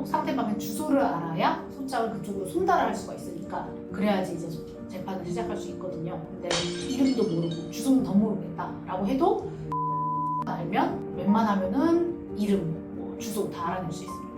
상대방의 주소를 알아야 소장을 그쪽으로 송달을 할 수가 있으니까 그래야지 이제 재판을 시작할 수 있거든요. 근데 이름도 모르고 주소는 더 모르겠다라고 해도 알면 웬만하면은 이름, 뭐 주소 다 알아낼 수 있습니다.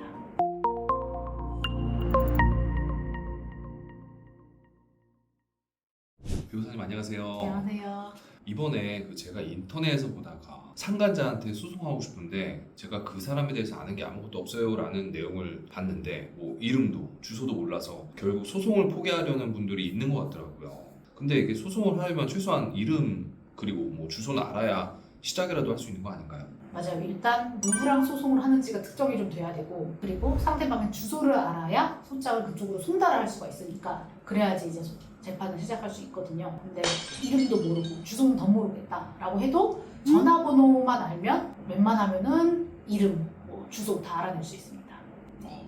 변호사님 안녕하세요. 안녕하세요. 이번에 제가 인터넷에서 보다가 상간자한테 소송하고 싶은데 제가 그 사람에 대해서 아는 게 아무것도 없어요 라는 내용을 봤는데 뭐 이름도 주소도 몰라서 결국 소송을 포기하려는 분들이 있는 것 같더라고요. 근데 이게 소송을 하려면 최소한 이름 그리고 뭐 주소는 알아야 시작이라도 할 수 있는 거 아닌가요? 맞아요. 일단 누구랑 소송을 하는지가 특정이 좀 돼야 되고, 그리고 상대방의 주소를 알아야 소장을 그쪽으로 송달을 할 수가 있으니까 그래야지 이제 재판을 시작할 수 있거든요. 근데 이름도 모르고 주소는 더 모르겠다라고 해도 전화번호만 알면 웬만하면은 이름, 뭐 주소 다 알아낼 수 있습니다.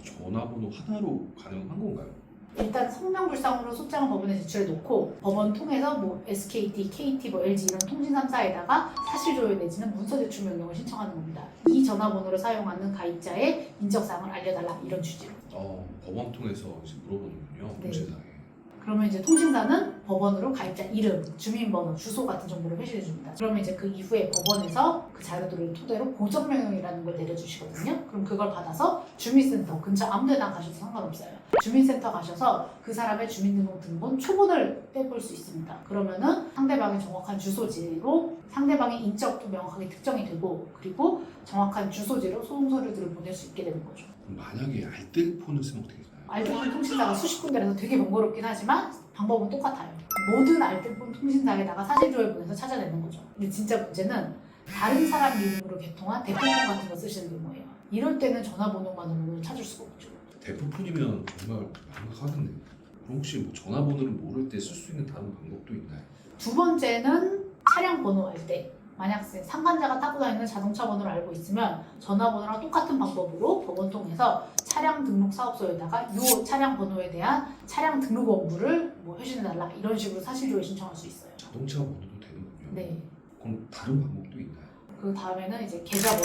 전화번호 하나로 가능한 건가요? 일단 성명불상으로 소장을 법원에 제출해 놓고 법원 통해서 뭐 SKT, KT, 뭐 LG 이런 통신 3사에다가 사실조회 내지는 문서 제출 명령을 신청하는 겁니다. 이 전화번호를 사용하는 가입자의 인적사항을 알려달라 이런 취지로. 법원 통해서 이제 물어보는군요. 네. 통신사에. 그러면 이제 통신사는 법원으로 가입자 이름, 주민번호, 주소 같은 정보를 회신해 줍니다. 그러면 이제 그 이후에 법원에서 그 자료들을 토대로 보정명령이라는 걸 내려주시거든요. 그럼 그걸 받아서 주민센터 근처 아무 데나 가셔도 상관없어요. 주민센터 가셔서 그 사람의 주민등록등본 초본을 떼볼 수 있습니다. 그러면은 상대방의 정확한 주소지로 상대방의 인적도 명확하게 특정이 되고, 그리고 정확한 주소지로 소송 서류들을 보낼 수 있게 되는 거죠. 그럼 만약에 알뜰폰을 쓰면 어떻게 되나요? 알뜰폰 통신사가 수십 군데라서 되게 번거롭긴 하지만 방법은 똑같아요. 모든 알뜰폰 통신사에다가 사실조회 보내서 찾아내는 거죠. 근데 진짜 문제는 다른 사람 이름으로 개통한 대표폰 같은 거 쓰시는 경우예요. 이럴 때는 전화번호만으로 찾을 수가 없죠. 대포폰이면 정말 망각하겠네요. 그럼 혹시 뭐 전화번호를 모를 때 쓸 수 있는 다른 방법도 있나요? 두 번째는 차량 번호 알 때, 만약 상간자가 타고 다니는 자동차 번호를 알고 있으면 전화번호랑 똑같은 방법으로 법원 통해서 차량 등록 사업소에다가 이 차량 번호에 대한 차량 등록 원부를 뭐 회신해달라 이런 식으로 사실조회 신청할 수 있어요. 자동차 번호도 되는군요. 네. 그럼 다른 방법도 있나요? 그 다음에는 이제 계좌번호,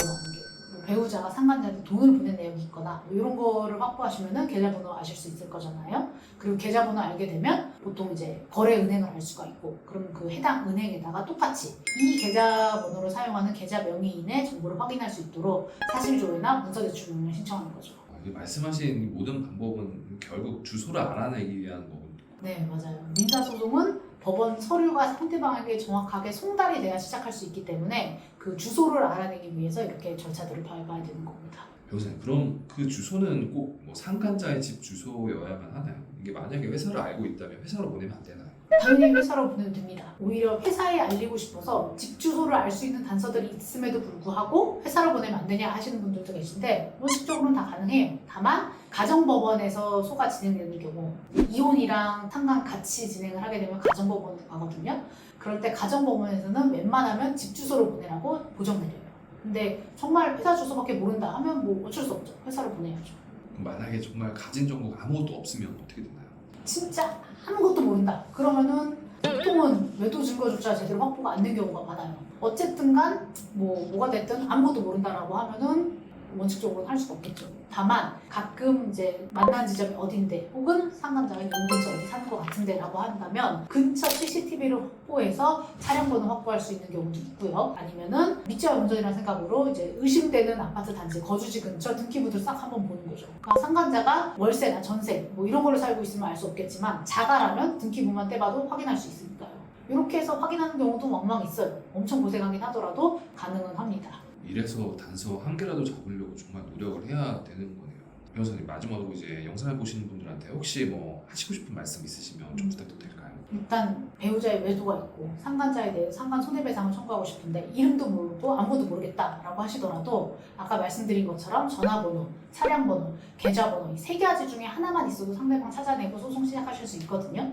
뭐 배우자가 상간자한테 돈을 보낸 내역이 있거나 뭐 이런 거를 확보하시면은 계좌번호 아실 수 있을 거잖아요. 그리고 계좌번호 알게 되면 보통 이제 거래 은행을 알 수가 있고, 그럼 그 해당 은행에다가 똑같이 이 계좌번호를 사용하는 계좌 명의인의 정보를 확인할 수 있도록 사실조회나 문서제출 명령을 신청하는 거죠. 이게 말씀하신 모든 방법은 결국 주소를 알아내기 위한 거군요. 네, 맞아요. 민사소송은 법원 서류가 상대방에게 정확하게 송달이 돼야 시작할 수 있기 때문에 그 주소를 알아내기 위해서 이렇게 절차들을 밟아야 되는 겁니다. 변호사님, 그럼 그 주소는 꼭 뭐 상간자의 집 주소여야만 하나요? 이게 만약에 회사를 알고 있다면 회사로 보내면 안 되나요? 당연히 회사로 보내도 됩니다. 오히려 회사에 알리고 싶어서 집 주소를 알 수 있는 단서들이 있음에도 불구하고 회사로 보내면 안 되냐 하시는 분들도 계신데 원칙적으로는 다 가능해요. 다만 가정법원에서 소가 진행되는 경우 이혼이랑 상간 같이 진행을 하게 되면 가정법원으로 가거든요. 그럴 때 가정법원에서는 웬만하면 집 주소로 보내라고 보정 내려요. 근데 정말 회사 주소밖에 모른다 하면 뭐 어쩔 수 없죠. 회사로 보내야죠. 그럼 만약에 정말 가진 정보가 아무것도 없으면 어떻게 되나요? 진짜 아무것도 모른다. 그러면은 보통은 외도 증거조차 제대로 확보가 안 된 경우가 많아요. 어쨌든 간 뭐가 됐든 아무것도 모른다라고 하면은 원칙적으로는 할 수가 없겠죠. 다만 가끔 이제 만난 지점이 어딘데 혹은 상간자가 이 근처 어디 사는 것 같은데 라고 한다면 근처 CCTV를 확보해서 차량 번호 확보할 수 있는 경우도 있고요. 아니면은 미취학 운전이라는 생각으로 이제 의심되는 아파트 단지 거주지 근처 등기부들 싹 한번 보는 거죠. 그러니까 상간자가 월세나 전세 뭐 이런 걸로 살고 있으면 알 수 없겠지만 자가라면 등기부만 떼봐도 확인할 수 있으니까요. 이렇게 해서 확인하는 경우도 왕왕 있어요. 엄청 고생하긴 하더라도 가능은 합니다. 이래서 단서 한 개라도 잡으려고 정말 노력을 해야 되는 거네요. 변호사님, 마지막으로 이제 영상을 보시는 분들한테 혹시 뭐 하시고 싶은 말씀 있으시면 좀 부탁도 될까요? 일단 배우자의 외도가 있고 상간자에 대해 상간 손해배상을 청구하고 싶은데 이름도 모르고 아무것도 모르겠다라고 하시더라도 아까 말씀드린 것처럼 전화번호, 차량번호, 계좌번호 이 세 가지 중에 하나만 있어도 상대방 찾아내고 소송 시작하실 수 있거든요.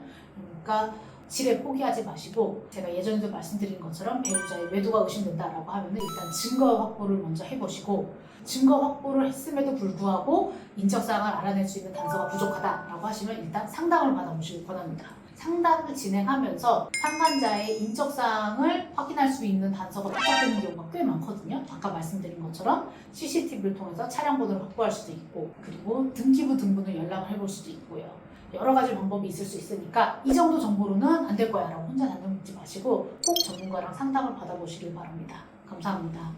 그러니까 지레 포기하지 마시고, 제가 예전에도 말씀드린 것처럼 배우자의 외도가 의심된다라고 하면 일단 증거 확보를 먼저 해보시고, 증거 확보를 했음에도 불구하고 인적사항을 알아낼 수 있는 단서가 부족하다라고 하시면 일단 상담을 받아보시길 권합니다. 상담을 진행하면서 상간자의 인적사항을 확인할 수 있는 단서가 포착되는 경우가 꽤 많거든요. 아까 말씀드린 것처럼 CCTV를 통해서 차량 번호를 확보할 수도 있고, 그리고 등기부 등본을 연락을 해볼 수도 있고요. 여러 가지 방법이 있을 수 있으니까 이 정도 정보로는 안 될 거야 라고 혼자 단정 짓지 마시고 꼭 전문가랑 상담을 받아보시길 바랍니다. 감사합니다.